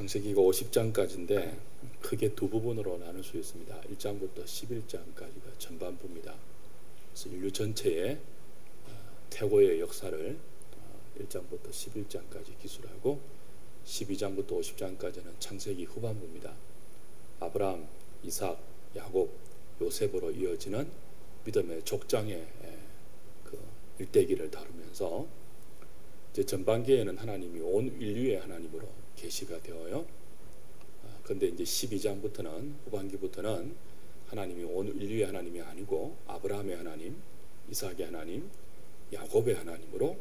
창세기가 50장까지인데 크게 두 부분으로 나눌 수 있습니다. 1장부터 11장까지가 전반부입니다. 그래서 인류 전체의 태고의 역사를 1장부터 11장까지 기술하고 12장부터 50장까지는 창세기 후반부입니다. 아브라함, 이삭, 야곱, 요셉으로 이어지는 믿음의 족장의 그 일대기를 다루면서 이제 전반기에는 하나님이 온 인류의 하나님으로 계시가 되어요. 그런데 이제 12장부터는 후반기부터는 하나님이 온 인류의 하나님이 아니고 아브라함의 하나님, 이삭의 하나님, 야곱의 하나님으로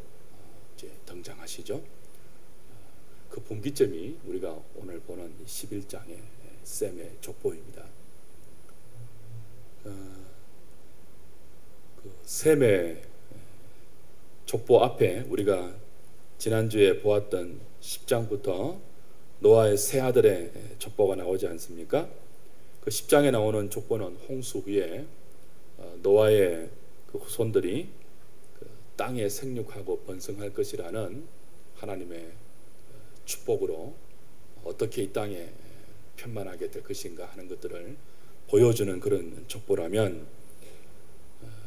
이제 등장하시죠. 그 분기점이 우리가 오늘 보는 11장의 셈의 족보입니다. 그 셈의 족보 앞에 우리가 지난주에 보았던 10장부터 노아의 세 아들의 족보가 나오지 않습니까? 그 10장에 나오는 족보는 홍수 후에 노아의 그 후손들이 그 땅에 생육하고 번성할 것이라는 하나님의 축복으로 어떻게 이 땅에 편만하게 될 것인가 하는 것들을 보여주는 그런 족보라면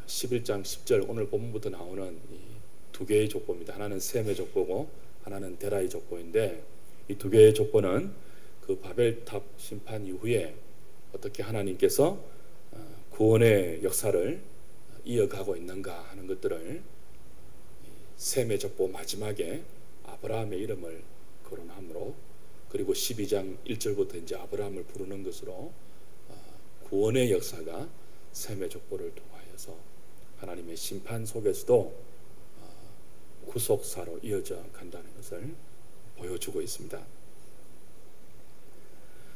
11장 10절 오늘 본문부터 나오는 이 두 개의 족보입니다. 하나는 셈의 족보고 하나는 데라의 족보인데 이 두 개의 족보는 그 바벨탑 심판 이후에 어떻게 하나님께서 구원의 역사를 이어가고 있는가 하는 것들을 셈의 족보 마지막에 아브라함의 이름을 거론함으로 그리고 12장 1절부터 이제 아브라함을 부르는 것으로 구원의 역사가 셈의 족보를 통하여서 하나님의 심판 속에서도 구속사로 이어져 간다는 것을 보여주고 있습니다.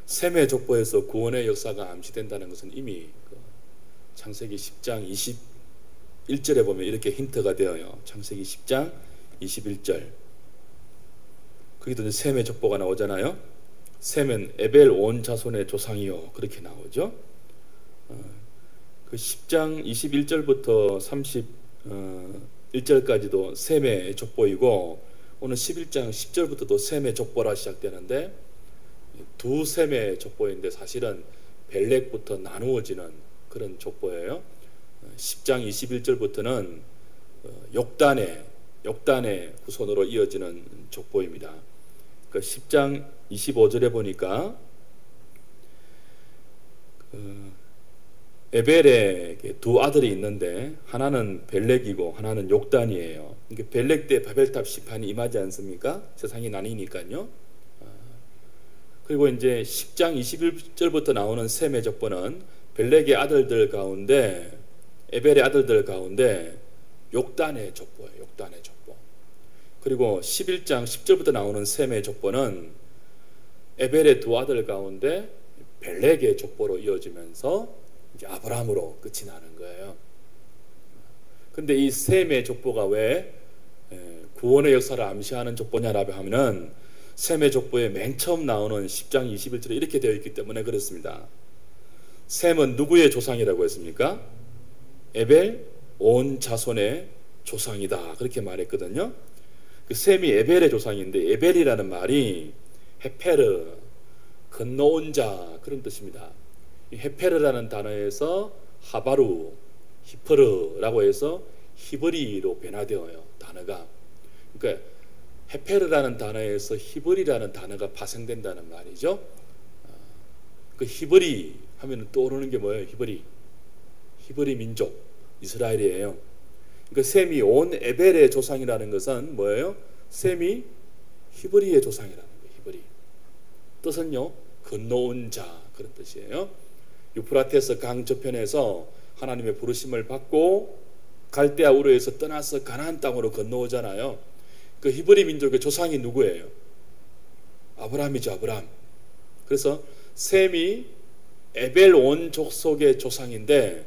셈의 족보에서 구원의 역사가 암시된다는 것은 이미 창세기 10장 21절에 보면 이렇게 힌트가 되어요. 창세기 10장 21절 거기도 셈의 족보가 나오잖아요. 셈은 에벨 온 자손의 조상이요 그렇게 나오죠. 그 10장 21절부터 31절까지도 셈의 족보이고 오늘 11장 10절부터도 셈의 족보라 시작되는데 두 셈의 족보인데 사실은 벨렉부터 나누어지는 그런 족보예요. 10장 21절부터는 욕단의 후손으로 이어지는 족보입니다. 그러니까 10장 25절에 보니까 에벨에게 두 아들이 있는데 하나는 벨렉이고 하나는 욕단이에요. 그러니까 벨렉 때 바벨탑 심판이 임하지 않습니까? 세상이 나뉘니까요. 그리고 이제 10장 21절부터 나오는 셈의 족보는 벨렉의 아들들 가운데 에벨의 아들들 가운데 욕단의 족보예요. 욕단의 족보. 그리고 11장 10절부터 나오는 셈의 족보는 에벨의 두 아들 가운데 벨렉의 족보로 이어지면서 이제 아브라함으로 끝이 나는 거예요. 근데 이 셈의 족보가 왜 구원의 역사를 암시하는 족보냐라고 하면은 셈의 족보에 맨 처음 나오는 10장 21절에 이렇게 되어 있기 때문에 그렇습니다. 셈은 누구의 조상이라고 했습니까? 에벨 온 자손의 조상이다 그렇게 말했거든요. 그 셈이 에벨의 조상인데 에벨이라는 말이 헤페르 건너온 자 그런 뜻입니다. 헤페르라는 단어에서 하바루, 히퍼르라고 해서 히브리로 변화되어요. 단어가. 그러니까 헤페르라는 단어에서 히브리라는 단어가 파생된다는 말이죠. 그 히브리 하면 떠오르는 게 뭐예요? 히브리 민족 이스라엘이에요. 그러니까 셈이 온 에벨의 조상이라는 것은 뭐예요? 셈이 히브리의 조상이라는 거예요. 히브리. 뜻은요, 건너온 자 그런 뜻이에요. 유프라테스 강 저편에서 하나님의 부르심을 받고 갈대아 우르에서 떠나서 가나안 땅으로 건너오잖아요. 그 히브리 민족의 조상이 누구예요? 아브라함이죠. 아브라함. 그래서 셈이 에벨 온 족속의 조상인데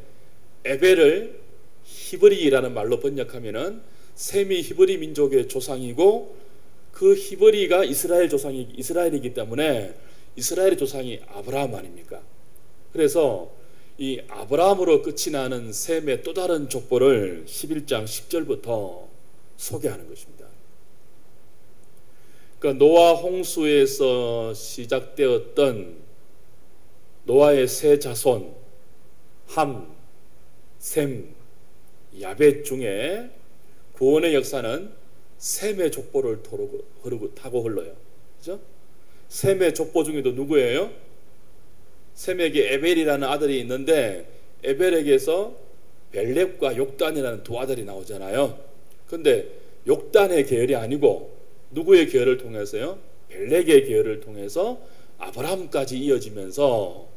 에벨을 히브리라는 말로 번역하면은 셈이 히브리 민족의 조상이고 그 히브리가 이스라엘이기 때문에 이스라엘의 조상이 아브라함 아닙니까? 그래서 이 아브라함으로 끝이 나는 셈의 또 다른 족보를 11장 10절부터 소개하는 것입니다. 그러니까 노아 홍수에서 시작되었던 노아의 세 자손 함, 셈, 야벳 중에 구원의 역사는 셈의 족보를 타고 흘러요. 그죠? 셈의 족보 중에도 누구예요? 셈에게 에벨이라는 아들이 있는데 에벨에게서 벨렙과 욕단이라는 두 아들이 나오잖아요. 근데 욕단의 계열이 아니고 누구의 계열을 통해서요? 벨렉의 계열을 통해서 아브라함까지 이어지면서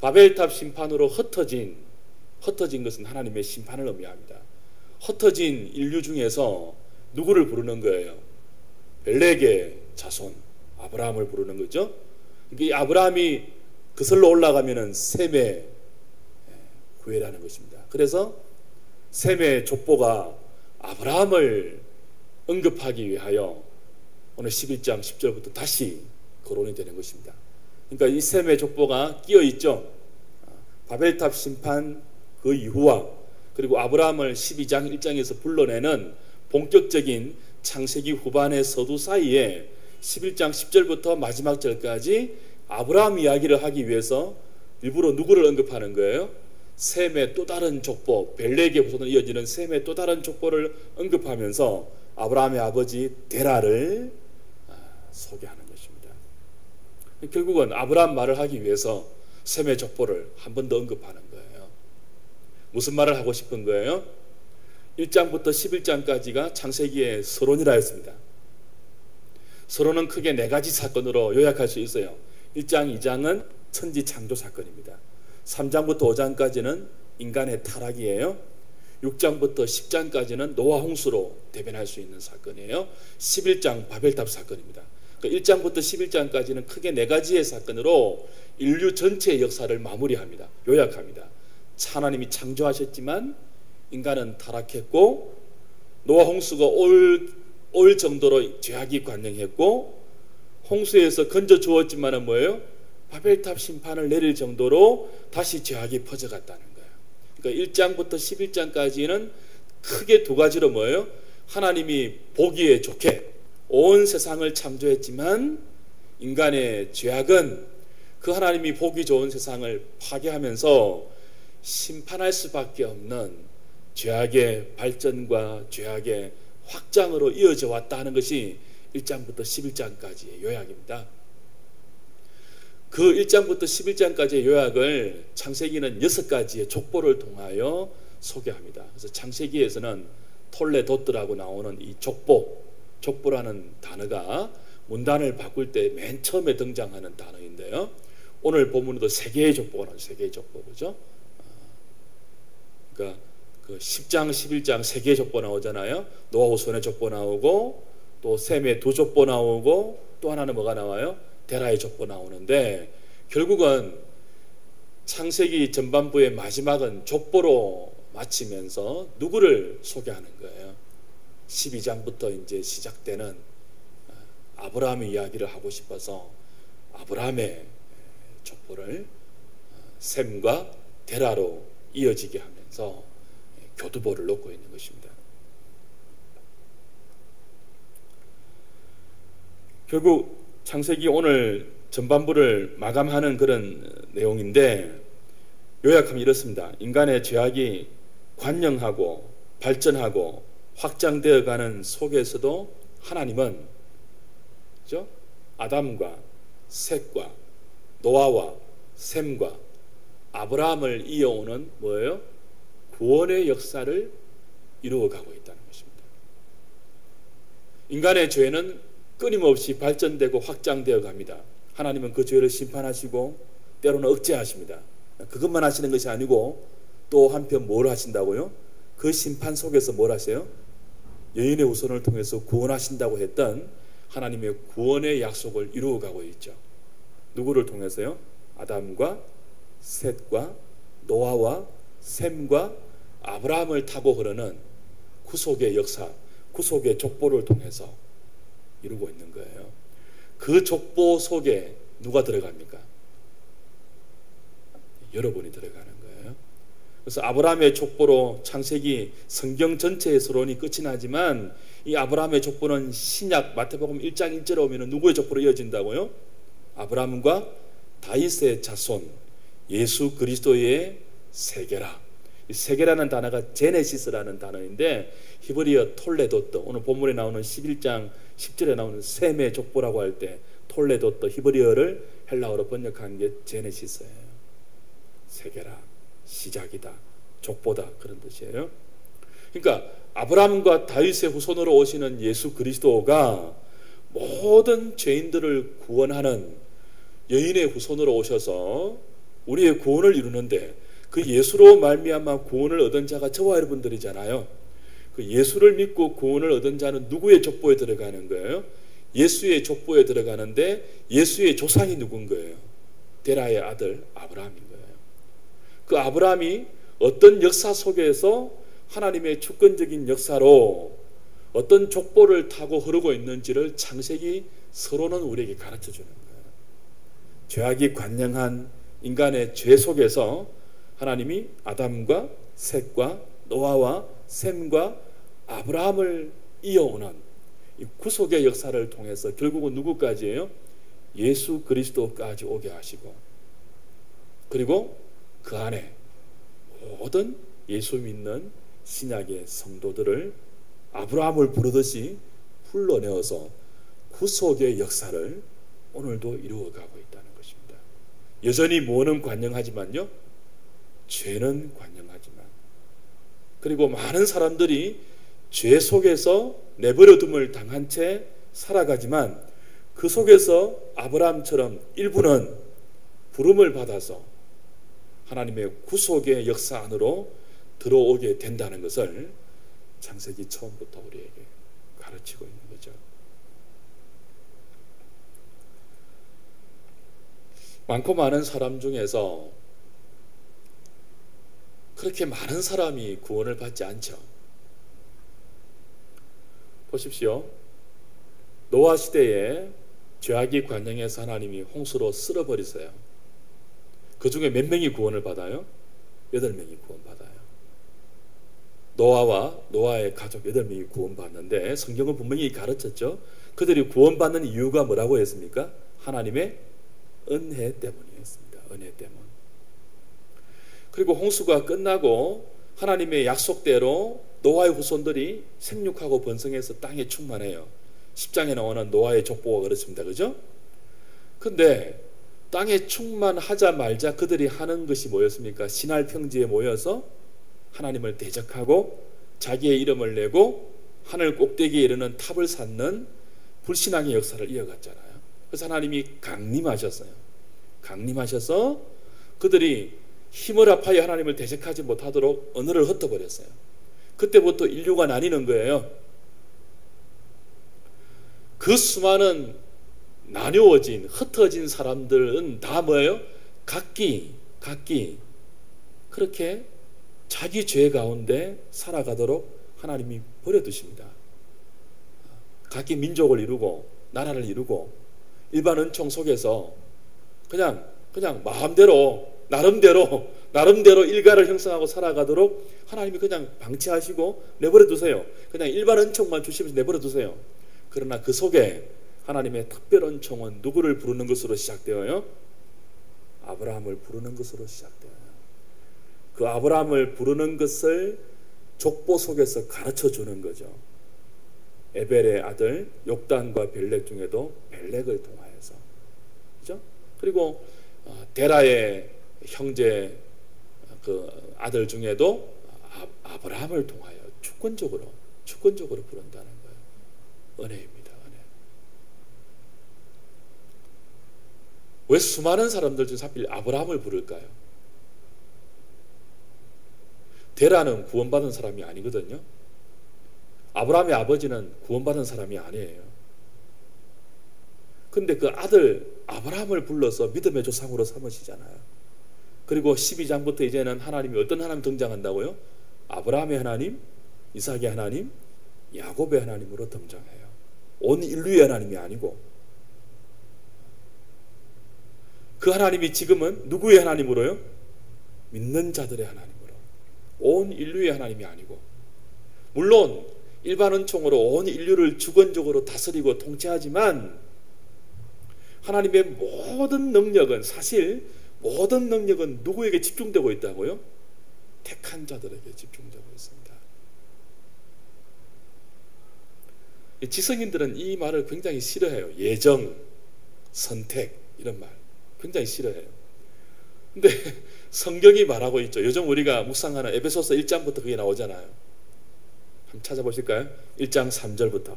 바벨탑 심판으로 흩어진 것은 하나님의 심판을 의미합니다. 흩어진 인류 중에서 누구를 부르는 거예요? 벨렉의 자손 아브라함을 부르는 거죠. 이 아브라함이 그슬로 올라가면은 셈의 후예라는 것입니다. 그래서 셈의 족보가 아브라함을 언급하기 위하여 오늘 11장 10절부터 다시 거론이 되는 것입니다. 그러니까 이 셈의 족보가 끼어 있죠. 바벨탑 심판 그 이후와 그리고 아브라함을 12장 1장에서 불러내는 본격적인 창세기 후반의 서두 사이에 11장 10절부터 마지막 절까지 아브라함 이야기를 하기 위해서 일부러 누구를 언급하는 거예요? 셈의 또 다른 족보, 벨렉의 후손으로 이어지는 셈의 또 다른 족보를 언급하면서 아브라함의 아버지 데라를 소개하는 것입니다. 결국은 아브라함 말을 하기 위해서 셈의 족보를 한 번 더 언급하는 거예요. 무슨 말을 하고 싶은 거예요? 1장부터 11장까지가 창세기의 서론이라 했습니다. 서론은 크게 네 가지 사건으로 요약할 수 있어요. 1장, 2장은 천지 창조 사건입니다. 3장부터 5장까지는 인간의 타락이에요. 6장부터 10장까지는 노아 홍수로 대변할 수 있는 사건이에요. 11장 바벨탑 사건입니다. 그러니까 1장부터 11장까지는 크게 네 가지의 사건으로 인류 전체의 역사를 마무리합니다. 요약합니다. 하나님이 창조하셨지만 인간은 타락했고 노아 홍수가 올 정도로 죄악이 관영했고 홍수에서 건져 주었지만은 뭐예요? 바벨탑 심판을 내릴 정도로 다시 죄악이 퍼져갔다는 거예요. 그러니까 1장부터 11장까지는 크게 두 가지로 뭐예요? 하나님이 보기에 좋게 온 세상을 창조했지만 인간의 죄악은 그 하나님이 보기 좋은 세상을 파괴하면서 심판할 수밖에 없는 죄악의 발전과 죄악의 확장으로 이어져 왔다 하는 것이 1장부터 11장까지의 요약입니다. 그 1장부터 11장까지의 요약을 창세기는 6가지의 족보를 통하여 소개합니다. 그래서 창세기에서는 톨레도트라고 나오는 이 족보라는 단어가 문단을 바꿀 때 맨 처음에 등장하는 단어인데요. 오늘 본문에도 3개의 족보가 나와요. 3개의 족보, 그죠? 그러니까 그 10장, 11장 3개의 족보 나오잖아요. 노아 후손의 족보 나오고 또 셈의 2족보 나오고 또 하나는 뭐가 나와요? 데라의 족보 나오는데 결국은 창세기 전반부의 마지막은 족보로 마치면서 누구를 소개하는 거예요? 12장부터 이제 시작되는 아브라함의 이야기를 하고 싶어서 아브라함의 족보를 셈과 데라로 이어지게 하면서 교두보를 놓고 있는 것입니다. 결국 창세기 오늘 전반부를 마감하는 그런 내용인데 요약하면 이렇습니다. 인간의 죄악이 관영하고 발전하고 확장되어가는 속에서도 하나님은 그렇죠? 아담과 셋과 노아와 셈과 아브라함을 이어오는 뭐예요? 구원의 역사를 이루어가고 있다는 것입니다. 인간의 죄는 끊임없이 발전되고 확장되어 갑니다. 하나님은 그 죄를 심판하시고 때로는 억제하십니다. 그것만 하시는 것이 아니고 또 한편 뭘 하신다고요? 그 심판 속에서 뭘 하세요? 여인의 후손을 통해서 구원하신다고 했던 하나님의 구원의 약속을 이루어가고 있죠. 누구를 통해서요? 아담과 셋과 노아와 셈과 아브라함을 타고 흐르는 구속의 역사, 구속의 족보를 통해서 이루고 있는 거예요. 그 족보 속에 누가 들어갑니까? 여러분이 들어가는 거예요. 그래서 아브라함의 족보로 창세기 성경 전체의 서론이 끝이 나지만 이 아브라함의 족보는 신약 마태복음 1장 1절에 오면 누구의 족보로 이어진다고요? 아브라함과 다윗의 자손 예수 그리스도의 세계라. 이 세계라는 단어가 제네시스라는 단어인데 히브리어 톨레도트, 오늘 본문에 나오는 11장 10절에 나오는 셈의 족보라고 할 때 톨레도트, 히브리어를 헬라어로 번역한 게 제네시스예요. 세계라, 시작이다, 족보다, 그런 뜻이에요. 그러니까 아브라함과 다윗의 후손으로 오시는 예수 그리스도가 모든 죄인들을 구원하는 여인의 후손으로 오셔서 우리의 구원을 이루는데, 그 예수로 말미암아 구원을 얻은 자가 저와 여러분들이잖아요. 그 예수를 믿고 구원을 얻은 자는 누구의 족보에 들어가는 거예요? 예수의 족보에 들어가는데 예수의 조상이 누군 거예요? 데라의 아들 아브라함인 거예요. 그 아브라함이 어떤 역사 속에서 하나님의 주권적인 역사로 어떤 족보를 타고 흐르고 있는지를 창세기 서론은 우리에게 가르쳐 주는 거예요. 죄악이 관영한 인간의 죄 속에서 하나님이 아담과 셋과 노아와 셈과 아브라함을 이어오는 이 구속의 역사를 통해서 결국은 누구까지예요? 예수 그리스도까지 오게 하시고, 그리고 그 안에 모든 예수 믿는 신약의 성도들을 아브라함을 부르듯이 불러내어서 구속의 역사를 오늘도 이루어가고 있다는 것입니다. 여전히 뭐는 관영하지만요, 죄는 관영하지만, 그리고 많은 사람들이 죄 속에서 내버려둠을 당한 채 살아가지만 그 속에서 아브라함처럼 일부는 부름을 받아서 하나님의 구속의 역사 안으로 들어오게 된다는 것을 창세기 처음부터 우리에게 가르치고 있는 거죠. 많고 많은 사람 중에서 그렇게 많은 사람이 구원을 받지 않죠. 보십시오. 노아 시대에 죄악이 관영해서 하나님이 홍수로 쓸어버리세요. 그 중에 몇 명이 구원을 받아요? 8명이 구원받아요. 노아와 노아의 가족 8명이 구원받는데 성경은 분명히 가르쳤죠. 그들이 구원받는 이유가 뭐라고 했습니까? 하나님의 은혜 때문이었습니다. 은혜 때문. 그리고 홍수가 끝나고 하나님의 약속대로 노아의 후손들이 생육하고 번성해서 땅에 충만해요. 10장에 나오는 노아의 족보가 그렇습니다. 그죠? 근데 땅에 충만하자마자 그들이 하는 것이 뭐였습니까? 신할 평지에 모여서 하나님을 대적하고 자기의 이름을 내고 하늘 꼭대기에 이르는 탑을 쌓는 불신앙의 역사를 이어갔잖아요. 그래서 하나님이 강림하셨어요. 강림하셔서 그들이 힘을 합하여 하나님을 대적하지 못하도록 언어를 흩어버렸어요. 그때부터 인류가 나뉘는 거예요. 그 수많은 나뉘어진 흩어진 사람들은 다 뭐예요? 각기 그렇게 자기 죄 가운데 살아가도록 하나님이 버려두십니다. 각기 민족을 이루고 나라를 이루고 일반 은총 속에서 그냥 마음대로 나름대로 일가를 형성하고 살아가도록 하나님이 그냥 방치하시고 내버려 두세요. 그냥 일반 은총만 주시면서 내버려 두세요. 그러나 그 속에 하나님의 특별 은총은 누구를 부르는 것으로 시작되어요? 아브라함을 부르는 것으로 시작되어요. 그 아브라함을 부르는 것을 족보 속에서 가르쳐 주는 거죠. 에벨의 아들 욕단과 벨렉 중에도 벨렉을 통하여서, 그죠? 그리고 데라의 형제 그 아들 중에도 아브라함을 통하여 주권적으로 부른다는 거예요. 은혜입니다. 은혜. 왜 수많은 사람들 중에 하필 아브라함을 부를까요? 데라는 구원받은 사람이 아니거든요. 아브라함의 아버지는 구원받은 사람이 아니에요. 근데 그 아들 아브라함을 불러서 믿음의 조상으로 삼으시잖아요. 그리고 12장부터 이제는 하나님이 어떤 하나님 등장한다고요? 아브라함의 하나님, 이삭의 하나님, 야곱의 하나님으로 등장해요. 온 인류의 하나님이 아니고, 그 하나님이 지금은 누구의 하나님으로요? 믿는 자들의 하나님으로, 온 인류의 하나님이 아니고, 물론 일반 은총으로 온 인류를 주권적으로 다스리고 통치하지만 하나님의 모든 능력은, 사실 모든 능력은 누구에게 집중되고 있다고요? 택한 자들에게 집중되고 있습니다. 지성인들은 이 말을 굉장히 싫어해요. 예정, 선택, 이런 말 굉장히 싫어해요. 근데 성경이 말하고 있죠. 요즘 우리가 묵상하는 에베소서 1장부터 그게 나오잖아요. 한번 찾아보실까요? 1장 3절부터.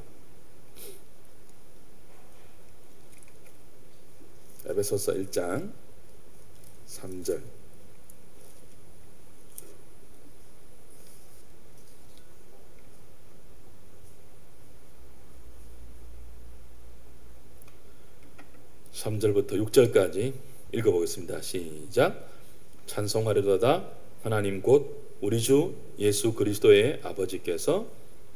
에베소서 1장 3절. (3절부터) (6절까지) 읽어보겠습니다. 시작. 찬송하려도다 하나님 곧 우리 주 예수 그리스도의 아버지께서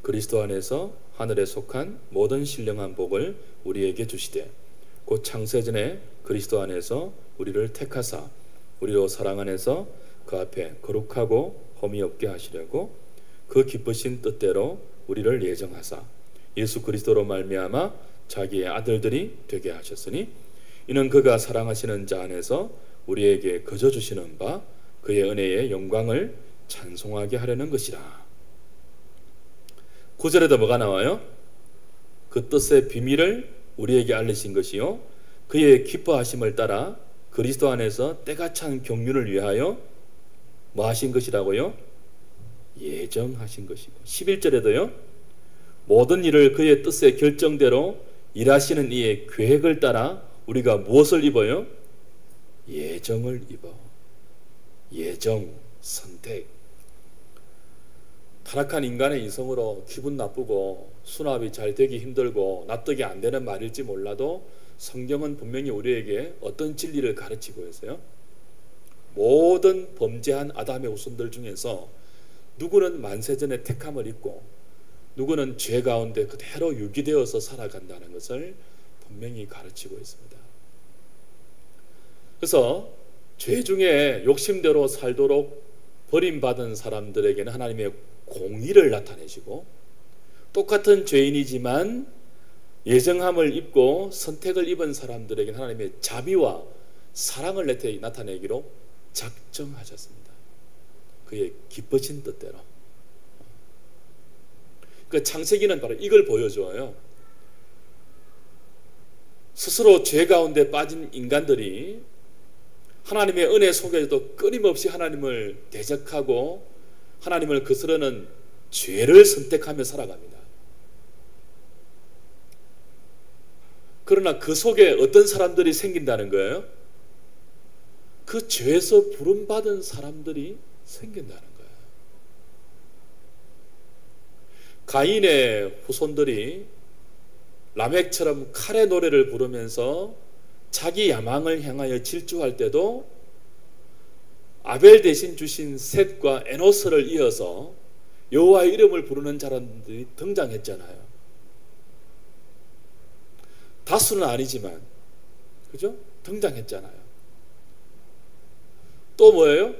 그리스도 안에서 하늘에 속한 모든 신령한 복을 우리에게 주시되 곧 창세전에 그리스도 안에서 우리를 택하사 우리로 사랑 안에서 그 앞에 거룩하고 험이 없게 하시려고 그 기쁘신 뜻대로 우리를 예정하사 예수 그리스도로 말미암아 자기의 아들들이 되게 하셨으니 이는 그가 사랑하시는 자 안에서 우리에게 거저 주시는 바 그의 은혜의 영광을 찬송하게 하려는 것이라. 9절에도 뭐가 나와요? 그 뜻의 비밀을 우리에게 알리신 것이요 그의 기뻐하심을 따라 그리스도 안에서 때가 찬 경륜을 위하여 뭐 하신 것이라고요? 예정하신 것이고. 11절에도요 모든 일을 그의 뜻의 결정대로 일하시는 이의 계획을 따라 우리가 무엇을 입어요? 예정을 입어. 예정, 선택. 타락한 인간의 이성으로 기분 나쁘고 수납이 잘 되기 힘들고 납득이 안 되는 말일지 몰라도 성경은 분명히 우리에게 어떤 진리를 가르치고 있어요. 모든 범죄한 아담의 후손들 중에서 누구는 만세전에 택함을 입고 누구는 죄 가운데 그대로 유기되어서 살아간다는 것을 분명히 가르치고 있습니다. 그래서 죄 중에 욕심대로 살도록 버림받은 사람들에게는 하나님의 공의를 나타내시고 똑같은 죄인이지만 예정함을 입고 선택을 입은 사람들에게는 하나님의 자비와 사랑을 나타내기로 작정하셨습니다. 그의 기쁘신 뜻대로. 그 창세기는 바로 이걸 보여줘요. 스스로 죄 가운데 빠진 인간들이 하나님의 은혜 속에서도 끊임없이 하나님을 대적하고 하나님을 거스르는 죄를 선택하며 살아갑니다. 그러나 그 속에 어떤 사람들이 생긴다는 거예요? 그 죄에서 부름받은 사람들이 생긴다는 거예요. 가인의 후손들이 라멕처럼 칼의 노래를 부르면서 자기 야망을 향하여 질주할 때도 아벨 대신 주신 셋과 에노스를 이어서 여호와의 이름을 부르는 사람들이 등장했잖아요. 다수는 아니지만 그죠? 등장했잖아요. 또 뭐예요?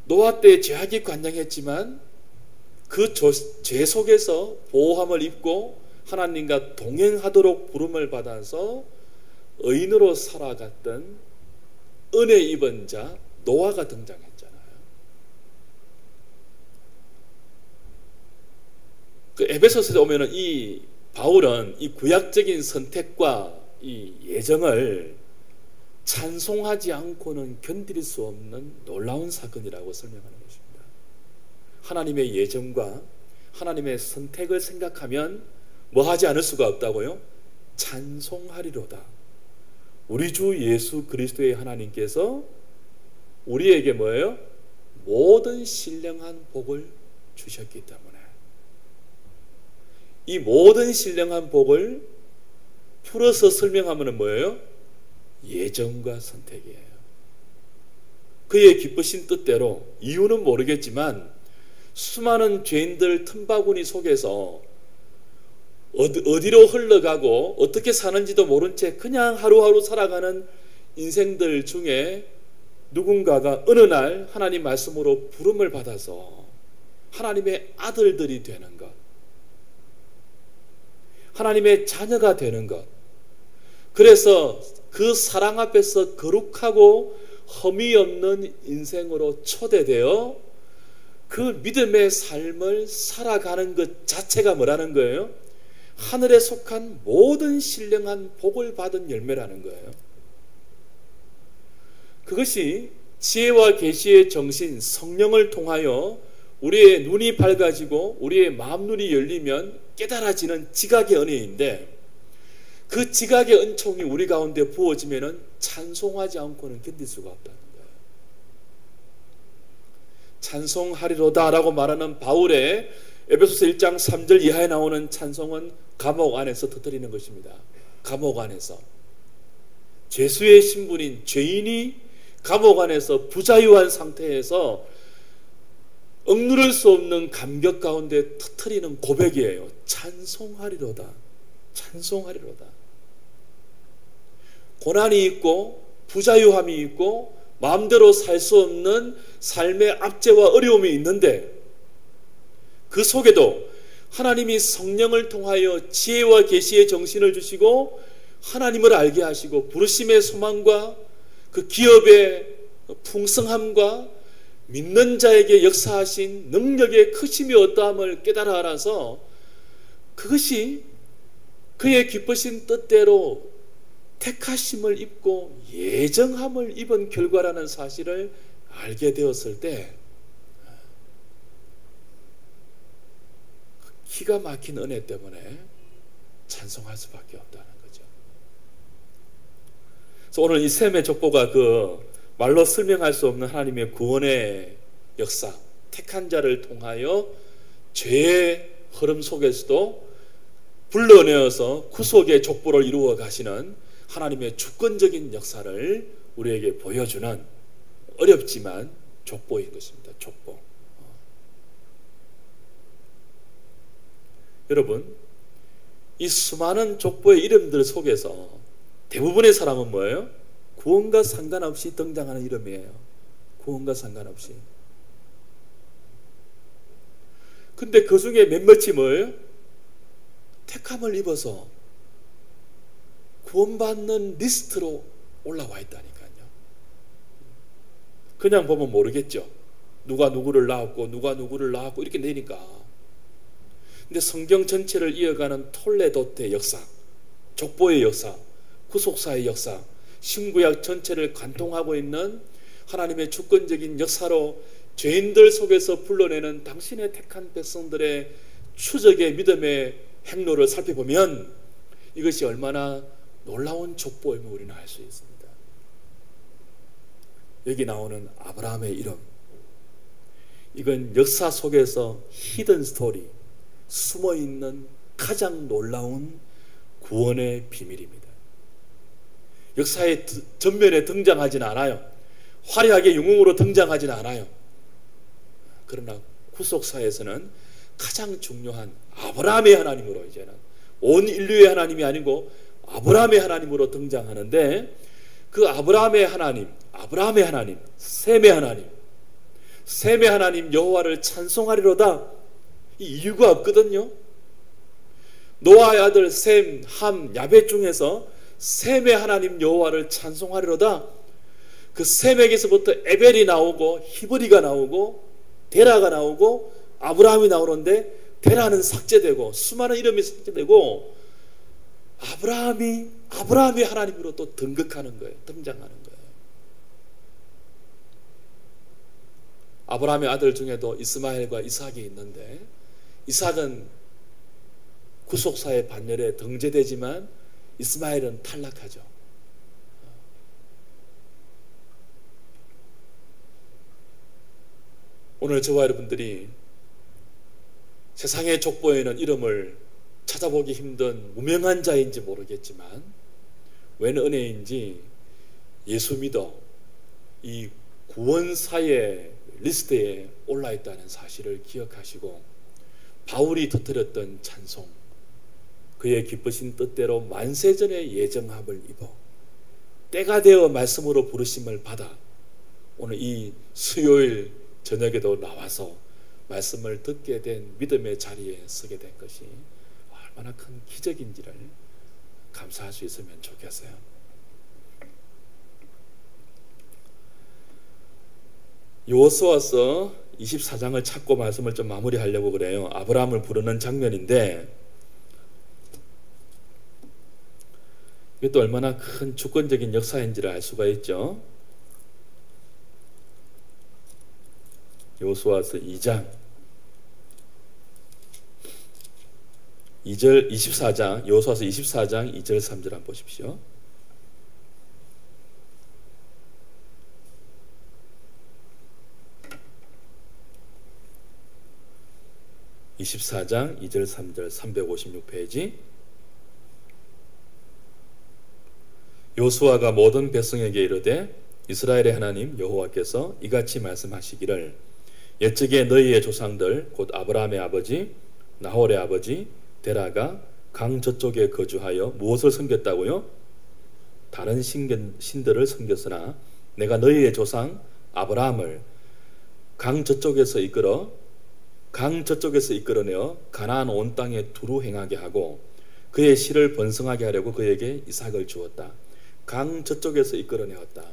노아 때 죄악이 관장했지만 그 죄 속에서 보호함을 입고 하나님과 동행하도록 부름을 받아서 의인으로 살아갔던 은혜 입은 자 노아가 등장했잖아요. 그 에베소서에 오면은 이 바울은 이 구약적인 선택과 이 예정을 찬송하지 않고는 견딜 수 없는 놀라운 사건이라고 설명하는 것입니다. 하나님의 예정과 하나님의 선택을 생각하면 뭐 하지 않을 수가 없다고요? 찬송하리로다. 우리 주 예수 그리스도의 하나님께서 우리에게 뭐예요? 모든 신령한 복을 주셨기 때문에 이 모든 신령한 복을 풀어서 설명하면 뭐예요? 예정과 선택이에요. 그의 기쁘신 뜻대로 이유는 모르겠지만 수많은 죄인들 틈바구니 속에서 어디로 흘러가고 어떻게 사는지도 모른 채 그냥 하루하루 살아가는 인생들 중에 누군가가 어느 날 하나님 말씀으로 부름을 받아서 하나님의 아들들이 되는 것, 하나님의 자녀가 되는 것, 그래서 그 사랑 앞에서 거룩하고 흠이 없는 인생으로 초대되어 그 믿음의 삶을 살아가는 것 자체가 뭐라는 거예요? 하늘에 속한 모든 신령한 복을 받은 열매라는 거예요. 그것이 지혜와 계시의 정신, 성령을 통하여 우리의 눈이 밝아지고 우리의 마음 눈이 열리면 깨달아지는 지각의 은혜인데, 그 지각의 은총이 우리 가운데 부어지면 찬송하지 않고는 견딜 수가 없다는 거예요. 찬송하리로다 라고 말하는 바울의 에베소서 1장 3절 이하에 나오는 찬송은 감옥 안에서 터뜨리는 것입니다. 감옥 안에서 죄수의 신분인 죄인이 감옥 안에서 부자유한 상태에서 억누를 수 없는 감격 가운데 터뜨리는 고백이에요. 찬송하리로다. 찬송하리로다. 고난이 있고 부자유함이 있고 마음대로 살 수 없는 삶의 압제와 어려움이 있는데, 그 속에도 하나님이 성령을 통하여 지혜와 계시의 정신을 주시고 하나님을 알게 하시고 부르심의 소망과 그 기업의 풍성함과 믿는 자에게 역사하신 능력의 크심이 어떠함을 깨달아 알아서 그것이 그의 기쁘신 뜻대로 택하심을 입고 예정함을 입은 결과라는 사실을 알게 되었을 때 기가 막힌 은혜 때문에 찬송할 수밖에 없다는 거죠. 그래서 오늘 이 셈의 족보가 그 말로 설명할 수 없는 하나님의 구원의 역사, 택한 자를 통하여 죄의 흐름 속에서도 불러내어서 구속의 족보를 이루어 가시는 하나님의 주권적인 역사를 우리에게 보여주는 어렵지만 족보인 것입니다. 족보. 여러분, 이 수많은 족보의 이름들 속에서 대부분의 사람은 뭐예요? 구원과 상관없이 등장하는 이름이에요. 구원과 상관없이. 근데 그 중에 몇몇이 뭐예요? 택함을 입어서 구원받는 리스트로 올라와 있다니까요. 그냥 보면 모르겠죠. 누가 누구를 낳았고 누가 누구를 낳았고 이렇게 내니까. 근데 성경 전체를 이어가는 톨레도트의 역사, 족보의 역사, 구속사의 역사, 신구약 전체를 관통하고 있는 하나님의 주권적인 역사로 죄인들 속에서 불러내는 당신의 택한 백성들의 추적의 믿음의 행로를 살펴보면 이것이 얼마나 놀라운 족보임을 우리는 알 수 있습니다. 여기 나오는 아브라함의 이름, 이건 역사 속에서 히든 스토리, 숨어있는 가장 놀라운 구원의 비밀입니다. 역사의 전면에 등장하지는 않아요. 화려하게 영웅으로 등장하지는 않아요. 그러나 구속사에서는 가장 중요한 아브라함의 하나님으로, 이제는 온 인류의 하나님이 아니고 아브라함의 하나님으로 등장하는데, 그 아브라함의 하나님, 셈의 하나님, 셈의 하나님 여호와를 찬송하리로다. 이 이유가 없거든요. 노아의 아들 셈, 함, 야벳 중에서 셈의 하나님 여호와를 찬송하리로다. 그 셈에게서부터 에벨이 나오고 히브리가 나오고 데라가 나오고 아브라함이 나오는데, 데라는 삭제되고 수많은 이름이 삭제되고 아브라함의 하나님으로 또 등극하는 거예요. 등장하는 거예요. 아브라함의 아들 중에도 이스마엘과 이삭이 있는데, 이삭은 구속사의 반열에 등재되지만 이스마엘은 탈락하죠. 오늘 저와 여러분들이 세상의 족보에는 이름을 찾아보기 힘든 무명한 자인지 모르겠지만 웬 은혜인지 예수 믿어 이 구원사의 리스트에 올라있다는 사실을 기억하시고, 바울이 터뜨렸던 찬송, 그의 기쁘신 뜻대로 만세전의 예정함을 입어 때가 되어 말씀으로 부르심을 받아 오늘 이 수요일 저녁에도 나와서 말씀을 듣게 된 믿음의 자리에 서게 된 것이 얼마나 큰 기적인지를 감사할 수 있으면 좋겠어요. 여호수아서 24장을 찾고 말씀을 좀 마무리하려고 그래요. 아브라함을 부르는 장면인데 이것도 얼마나 큰 주권적인 역사인지를 알 수가 있죠. 여호수아서 2장 2절 24장 여호수아서 24장 2절 3절 한번 보십시오. 24장 2절 3절 356페이지. 여호수아가 모든 백성에게 이르되 이스라엘의 하나님 여호와께서 이같이 말씀하시기를 옛적에 너희의 조상들 곧 아브라함의 아버지 나홀의 아버지 데라가 강 저쪽에 거주하여 무엇을 섬겼다고요? 다른 신들을 섬겼으나 내가 너희의 조상 아브라함을 강 저쪽에서 이끌어내어 가나안 온 땅에 두루 행하게 하고 그의 실을 번성하게 하려고 그에게 이삭을 주었다. 강 저쪽에서 이끌어내었다.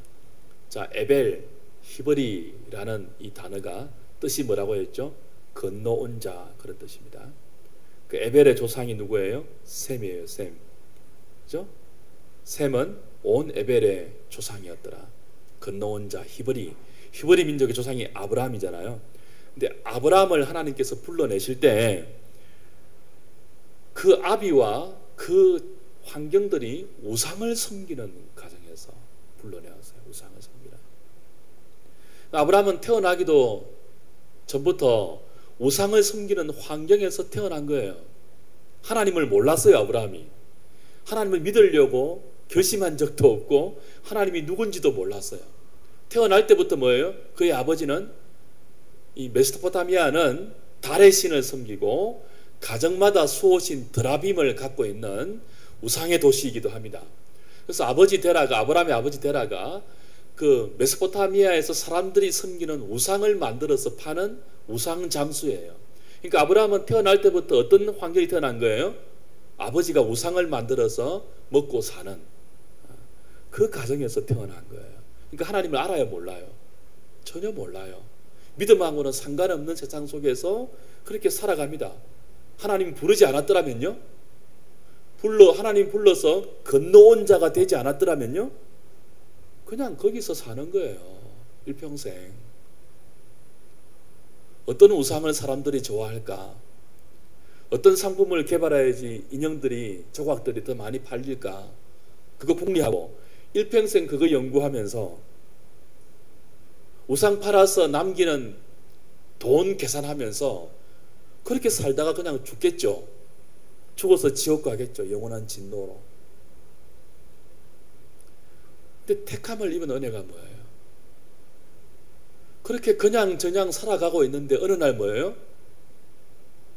자, 에벨 히브리라는 이 단어가 뜻이 뭐라고 했죠? 건너온 자, 그런 뜻입니다. 그 에벨의 조상이 누구예요? 셈이에요. 셈. 그죠? 셈은 온 에벨의 조상이었더라. 건너온 자, 히브리 민족의 조상이 아브라함이잖아요. 근데 아브라함을 하나님께서 불러내실 때 그 아비와 그 환경들이 우상을 섬기는 가정에서 불러내었어요. 우상을 섬기는. 아브라함은 태어나기도 전부터 우상을 섬기는 환경에서 태어난 거예요. 하나님을 몰랐어요. 아브라함이. 하나님을 믿으려고 결심한 적도 없고 하나님이 누군지도 몰랐어요. 태어날 때부터 뭐예요? 그의 아버지는 이 메소포타미아는 달의 신을 섬기고 가정마다 수호신 드라빔을 갖고 있는 우상의 도시이기도 합니다. 그래서 아브라함의 아버지 데라가 그 메소포타미아에서 사람들이 섬기는 우상을 만들어서 파는 우상 장수예요. 그러니까 아브라함은 태어날 때부터 어떤 환경이 태어난 거예요? 아버지가 우상을 만들어서 먹고 사는 그 가정에서 태어난 거예요. 그러니까 하나님을 알아요, 몰라요? 전혀 몰라요. 믿음하고는 상관없는 세상 속에서 그렇게 살아갑니다. 하나님 부르지 않았더라면요? 하나님 불러서 건너온 자가 되지 않았더라면요? 그냥 거기서 사는 거예요. 일평생. 어떤 우상을 사람들이 좋아할까? 어떤 상품을 개발해야지 인형들이, 조각들이 더 많이 팔릴까? 그거 궁리하고 일평생 그거 연구하면서 우상 팔아서 남기는 돈 계산하면서 그렇게 살다가 그냥 죽겠죠. 죽어서 지옥 가겠죠. 영원한 진노로. 근데 택함을 입은 은혜가 뭐예요? 그렇게 그냥 살아가고 있는데 어느 날 뭐예요?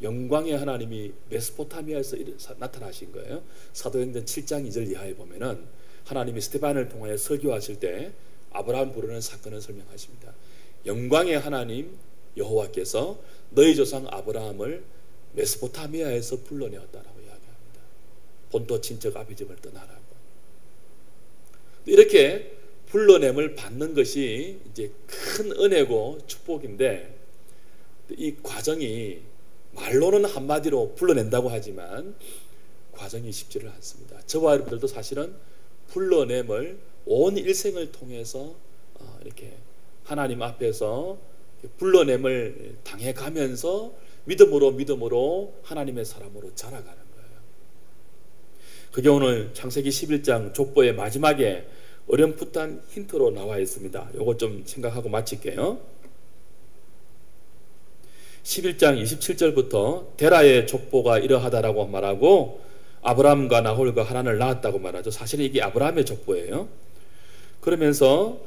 영광의 하나님이 메소포타미아에서 나타나신 거예요. 사도행전 7장 2절 이하에 보면은 하나님이 스데반을 통하여 설교하실 때 아브라함 부르는 사건을 설명하십니다. 영광의 하나님 여호와께서 너희 조상 아브라함을 메소포타미아에서 불러내었다라고 이야기합니다. 본토 친척 아비집을 떠나라고. 이렇게 불러냄을 받는 것이 이제 큰 은혜고 축복인데 이 과정이 말로는 한마디로 불러낸다고 하지만 과정이 쉽지를 않습니다. 저와 여러분들도 사실은 불러냄을 온 일생을 통해서 이렇게 하나님 앞에서 불러냄을 당해가면서 믿음으로 하나님의 사람으로 자라가는 거예요. 그게 오늘 창세기 11장 족보의 마지막에 어렴풋한 힌트로 나와 있습니다. 요거 좀 생각하고 마칠게요. 11장 27절부터 데라의 족보가 이러하다라고 말하고 아브라함과 나홀과 하란을 낳았다고 말하죠. 사실은 이게 아브라함의 족보예요. 그러면서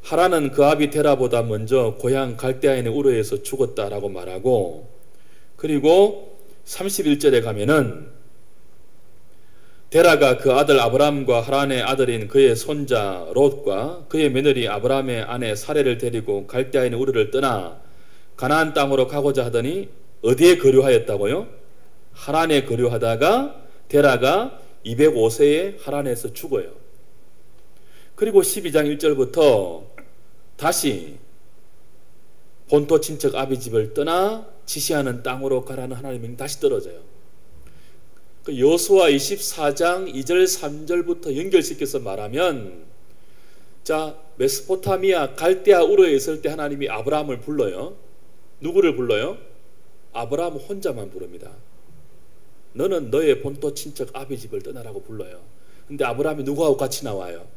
하란은 그 아비 데라보다 먼저 고향 갈대아인의 우르에서 죽었다라고 말하고, 그리고 31절에 가면은 데라가 그 아들 아브람과 하란의 아들인 그의 손자 롯과 그의 며느리 아브람의 아내 사레를 데리고 갈대아인 우르를 떠나 가나안 땅으로 가고자 하더니 어디에 거류하였다고요? 하란에 거류하다가 데라가 205세에 하란에서 죽어요. 그리고 12장 1절부터 다시 본토 친척 아비 집을 떠나 지시하는 땅으로 가라는 하나님이 다시 떨어져요. 그 여호수아 24장 2절 3절부터 연결시켜서 말하면, 자, 메소포타미아 갈대아 우르에 있을 때 하나님이 아브라함을 불러요. 누구를 불러요? 아브라함 혼자만 부릅니다. 너는 너의 본토 친척 아비 집을 떠나라고 불러요. 근데 아브라함이 누구하고 같이 나와요?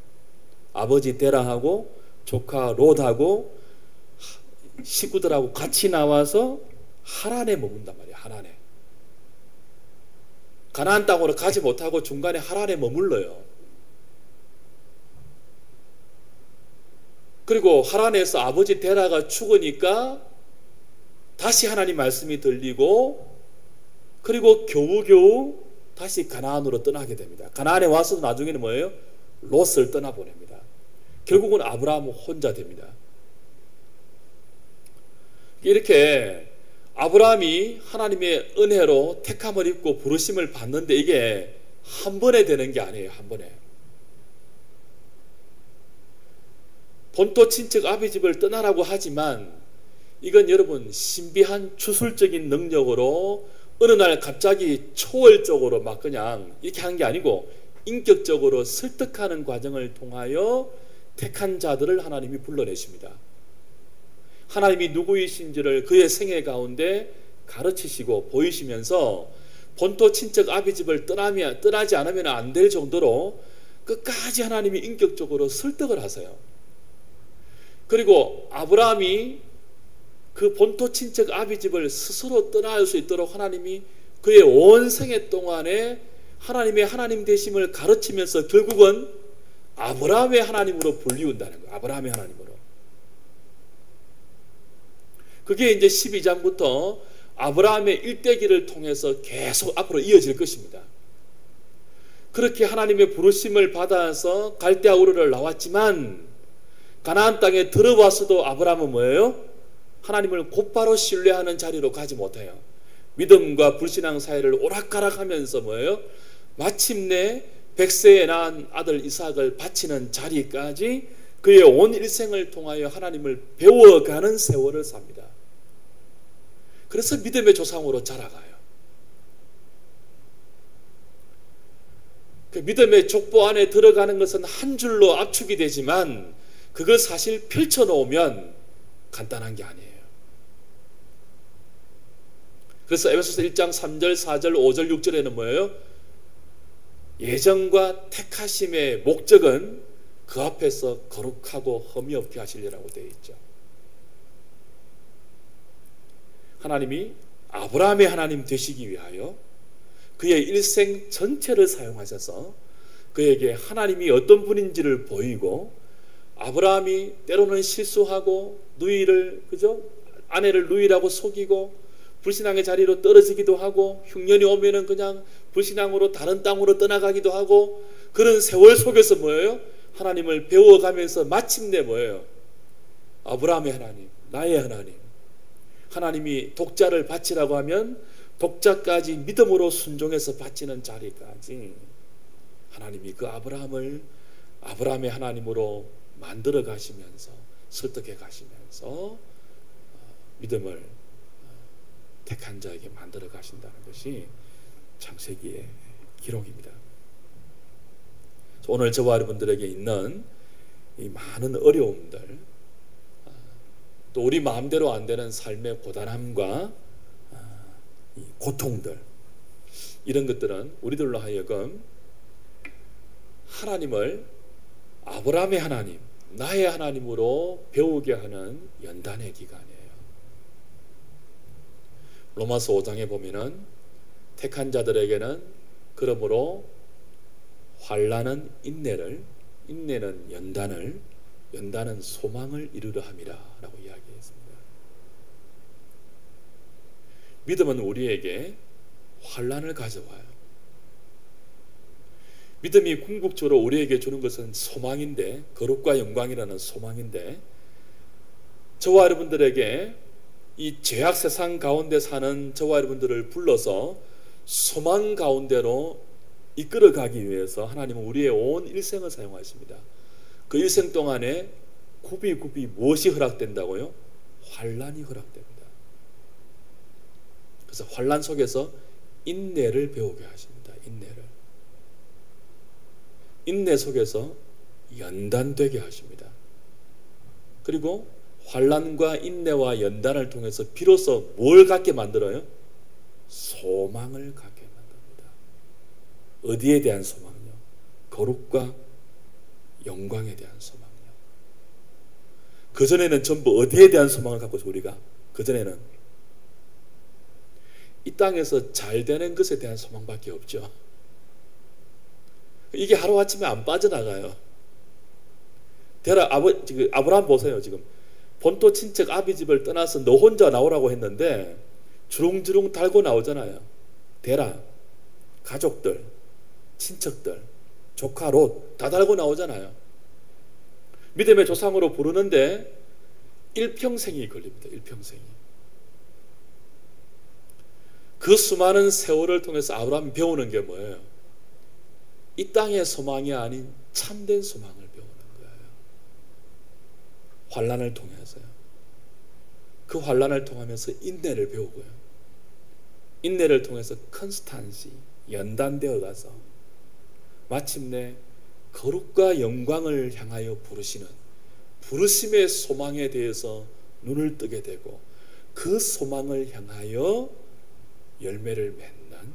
아버지 데라하고 조카 롯하고 식구들하고 같이 나와서 하란에 머문단 말이에요. 하란에. 가나안 땅으로 가지 못하고 중간에 하란에 머물러요. 그리고 하란에서 아버지 데라가 죽으니까 다시 하나님 말씀이 들리고, 그리고 겨우겨우 다시 가나안으로 떠나게 됩니다. 가나안에 와서 나중에는 뭐예요? 롯을 떠나보냅니다. 결국은 아브라함은 혼자 됩니다. 이렇게 아브라함이 하나님의 은혜로 택함을 입고 부르심을 받는데 이게 한 번에 되는 게 아니에요. 한 번에. 본토 친척 아비 집을 떠나라고 하지만 이건 여러분 신비한 주술적인 능력으로 어느 날 갑자기 초월적으로 막 그냥 이렇게 한 게 아니고 인격적으로 설득하는 과정을 통하여 택한 자들을 하나님이 불러내십니다. 하나님이 누구이신지를 그의 생애 가운데 가르치시고 보이시면서 본토 친척 아비 집을 떠나지 않으면 안 될 정도로 끝까지 하나님이 인격적으로 설득을 하세요. 그리고 아브라함이 그 본토 친척 아비 집을 스스로 떠날 수 있도록 하나님이 그의 온 생애 동안에 하나님의 하나님 되심을 가르치면서 결국은 아브라함의 하나님으로 불리운다는 거예요. 아브라함의 하나님으로. 그게 이제 12장부터 아브라함의 일대기를 통해서 계속 앞으로 이어질 것입니다. 그렇게 하나님의 부르심을 받아서 갈대아 우르를 나왔지만 가나안 땅에 들어와서도 아브라함은 뭐예요? 하나님을 곧바로 신뢰하는 자리로 가지 못해요. 믿음과 불신앙 사이를 오락가락하면서 뭐예요? 마침내 100세에 낳은 아들 이삭을 바치는 자리까지 그의 온 일생을 통하여 하나님을 배워가는 세월을 삽니다. 그래서 믿음의 조상으로 자라가요. 그 믿음의 족보 안에 들어가는 것은 한 줄로 압축이 되지만 그걸 사실 펼쳐놓으면 간단한 게 아니에요. 그래서 에베소서 1장 3절, 4절, 5절, 6절에는 뭐예요? 예정과 택하심의 목적은 그 앞에서 거룩하고 흠이 없게 하시려고 되어 있죠. 하나님이 아브라함의 하나님 되시기 위하여 그의 일생 전체를 사용하셔서 그에게 하나님이 어떤 분인지를 보이고, 아브라함이 때로는 실수하고 아내를 누이라고 속이고 불신앙의 자리로 떨어지기도 하고 흉년이 오면은 그냥 불신앙으로 다른 땅으로 떠나가기도 하고, 그런 세월 속에서 뭐예요? 하나님을 배워가면서 마침내 뭐예요? 아브라함의 하나님, 나의 하나님, 하나님이 독자를 바치라고 하면 독자까지 믿음으로 순종해서 바치는 자리까지 하나님이 그 아브라함의 하나님으로 만들어 가시면서 설득해 가시면서 믿음을 택한 자에게 만들어 가신다는 것이 창세기의 기록입니다. 오늘 저와 여러분들에게 있는 이 많은 어려움들, 또 우리 마음대로 안 되는 삶의 고단함과 이 고통들, 이런 것들은 우리들로 하여금 하나님을 아브라함의 하나님, 나의 하나님으로 배우게 하는 연단의 기간이에요. 로마서 5장에 보면은 택한 자들에게는 그러므로 환난은 인내를, 인내는 연단을, 연단은 소망을 이루려 함이라 라고 이야기했습니다. 믿음은 우리에게 환난을 가져와요. 믿음이 궁극적으로 우리에게 주는 것은 소망인데, 거룩과 영광이라는 소망인데, 저와 여러분들에게 이 죄악 세상 가운데 사는 저와 여러분들을 불러서 소망 가운데로 이끌어가기 위해서 하나님은 우리의 온 일생을 사용하십니다. 그 일생 동안에 굽이 무엇이 허락된다고요? 환난이 허락됩니다. 그래서 환난 속에서 인내를 배우게 하십니다. 인내 속에서 연단되게 하십니다. 그리고 환난과 인내와 연단을 통해서 비로소 뭘 갖게 만들어요? 소망을 갖게 만듭니다. 어디에 대한 소망요? 거룩과 영광에 대한 소망요. 그전에는 전부 어디에 대한 소망을 갖고 우리가 그전에는 이 땅에서 잘 되는 것에 대한 소망밖에 없죠. 이게 하루아침에 안 빠져나가요. 아브라함 보세요. 지금 본토 친척 아비 집을 떠나서 너 혼자 나오라고 했는데 주렁주렁 달고 나오잖아요. 데라, 가족들, 친척들, 조카 롯 다 달고 나오잖아요. 믿음의 조상으로 부르는데 일평생이 걸립니다. 일평생이. 그 수많은 세월을 통해서 아브라함이 배우는 게 뭐예요? 이 땅의 소망이 아닌 참된 소망을 배우는 거예요. 환난을 통해서요. 그 환난을 통하면서 인내를 배우고요. 인내를 통해서 컨스탄시, 연단되어 가서 마침내 거룩과 영광을 향하여 부르시는 부르심의 소망에 대해서 눈을 뜨게 되고 그 소망을 향하여 열매를 맺는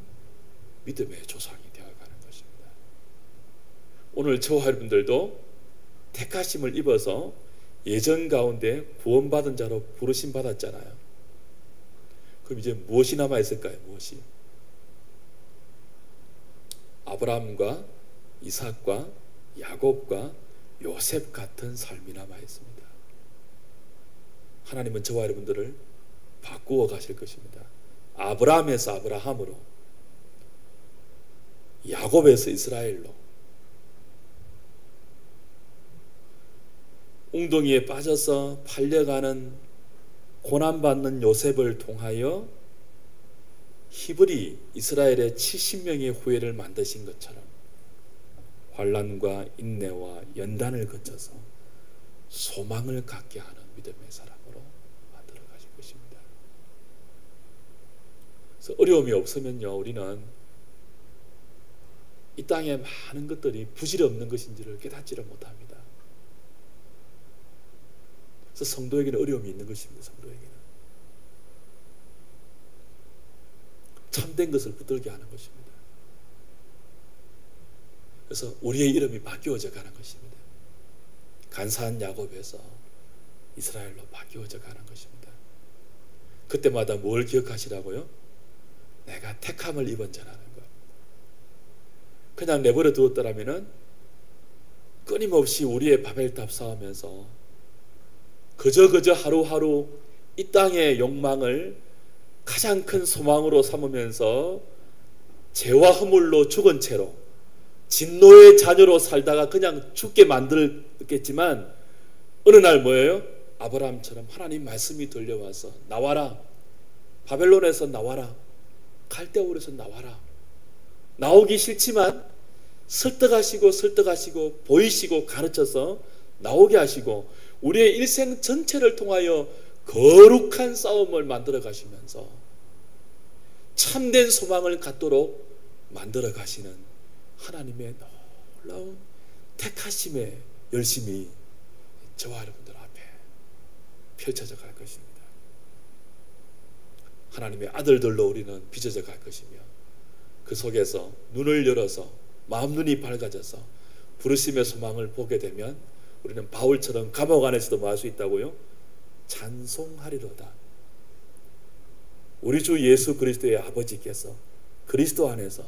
믿음의 조상이 되어가는 것입니다. 오늘 저와 여러분들도 택하심을 입어서 예전 가운데 구원받은 자로 부르심 받았잖아요. 그럼 이제 무엇이 남아있을까요? 무엇이? 아브라함과 이삭과 야곱과 요셉 같은 삶이 남아있습니다. 하나님은 저와 여러분들을 바꾸어 가실 것입니다. 아브라함에서 아브라함으로, 야곱에서 이스라엘로, 웅덩이에 빠져서 팔려가는 고난받는 요셉을 통하여 히브리 이스라엘의 70명의 후예를 만드신 것처럼 환난과 인내와 연단을 거쳐서 소망을 갖게 하는 믿음의 사람으로 만들어 가실 것입니다. 그래서 어려움이 없으면요, 우리는 이 땅의 많은 것들이 부질없는 것인지를 깨닫지를 못합니다. 그래서 성도에게는 어려움이 있는 것입니다. 성도에게는 참된 것을 붙들게 하는 것입니다. 그래서 우리의 이름이 바뀌어져 가는 것입니다. 간사한 야곱에서 이스라엘로 바뀌어져 가는 것입니다. 그때마다 뭘 기억하시라고요? 내가 택함을 입은 자라는 것. 그냥 내버려 두었더라면 끊임없이 우리의 바벨탑 쌓으면서 그저 하루하루 이 땅의 욕망을 가장 큰 소망으로 삼으면서 죄와 허물로 죽은 채로 진노의 자녀로 살다가 그냥 죽게 만들었겠지만 어느 날 뭐예요? 아브라함처럼 하나님 말씀이 들려와서 나와라. 바벨론에서 나와라. 갈대아울에서 나와라. 나오기 싫지만 설득하시고 보이시고 가르쳐서 나오게 하시고 우리의 일생 전체를 통하여 거룩한 싸움을 만들어 가시면서 참된 소망을 갖도록 만들어 가시는 하나님의 놀라운 택하심의 열심이 저와 여러분들 앞에 펼쳐져 갈 것입니다. 하나님의 아들들로 우리는 빚어져 갈 것이며 그 속에서 눈을 열어서 마음 눈이 밝아져서 부르심의 소망을 보게 되면 우리는 바울처럼 감옥 안에서도 뭐 할 수 있다고요? 찬송하리로다. 우리 주 예수 그리스도의 아버지께서 그리스도 안에서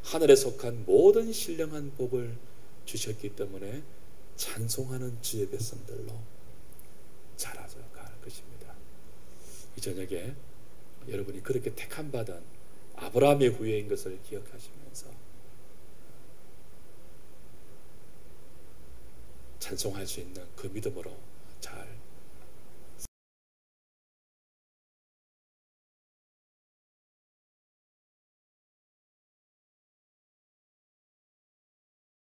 하늘에 속한 모든 신령한 복을 주셨기 때문에 찬송하는 주의 백성들로 자라져 갈 것입니다. 이 저녁에 여러분이 그렇게 택함 받은 아브라함의 후예인 것을 기억하시면서 찬송할 수 있는 그 믿음으로 잘